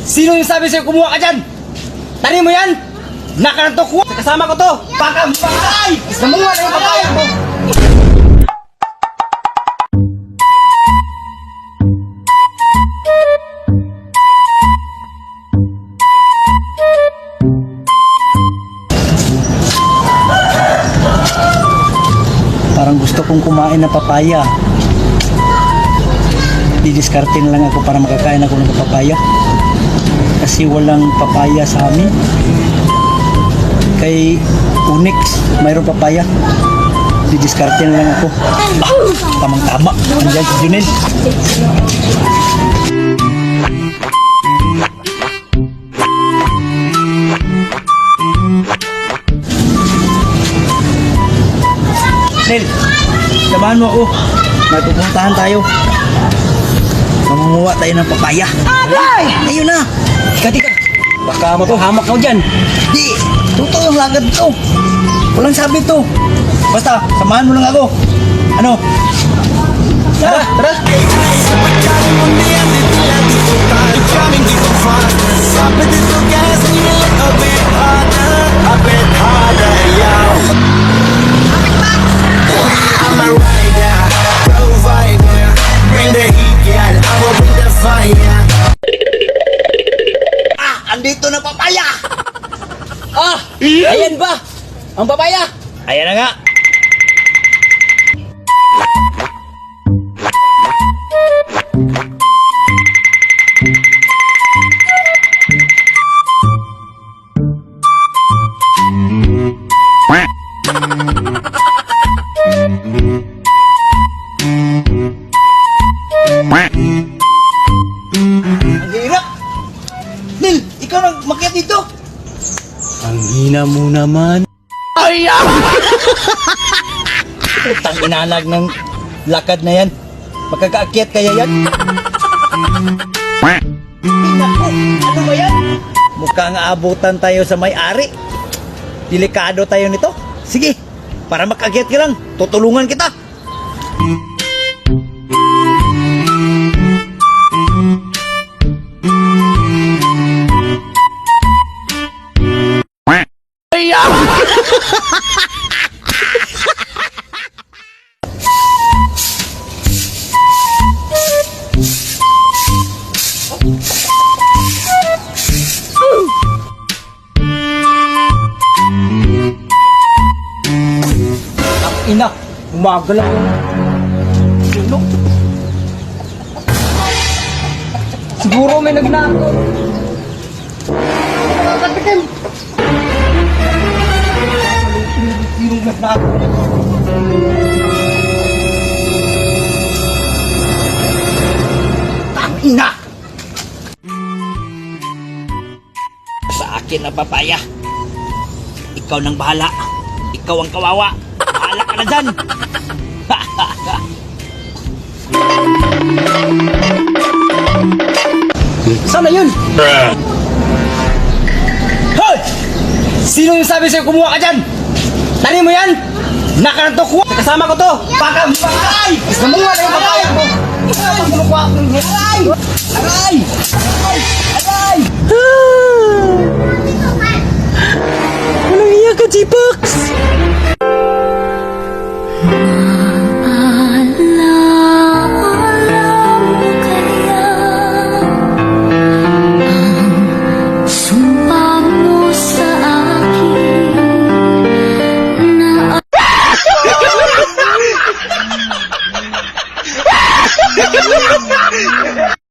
Sino yung sabi sa'yo kumuha ka dyan? Tari mo yan! Nakarantok ko! Kasama ko to! Pakam! Ay! Namunga na yung papaya ko! Parang gusto kong kumain ng papaya. Didiskarte na lang ako para makakain ako ng papaya. Kasi walang papaya sa amin. Kay Onyx, mayroong papaya. Didiskarte na lang ako. Tamang-tama. Andiyan si Junel. Nel, samahan mo ako. May pupuntahan tayo. Mamunguha tayo ng papaya. Aray! Ayun na. Tika. Baka mapahamak ka dyan. Di, totoo yung lagad to. Walang sabi to. Basta, samahan mo lang ako. Ano? Tara! Tara! Andito na papaya! Ah! Ayan ba? Ang papaya! Ayan na nga. Ang hirap! Nil, ikaw nang makiat dito! Ang hina mo naman. Ay! Utang inanag ng lakad na yan. Magkakaakyat kaya yan? Naku, ano ba yan? Mukhang aabutan tayo sa may-ari. Delikado tayo nito. Sige, para makaakyat ka lang, tutulungan kita. Ina! Umaga lang yung tulog. Siguro may nagnako. Nakakatikim! Sinong nagnako? Ina! Sa akin na papaya. Ikaw nang bahala. Ikaw ang kawawa. Bahala ka na dyan. Sana yun! Hoy! Sino yung sabi sa'yo kumuha ka dyan? Tari mo yan! Nakarantok ko! Kasama ko to! Pakam! Ay! Namunga na yung papaya ko! Aray! Aray! Aray! Walang iya ka, Jipax!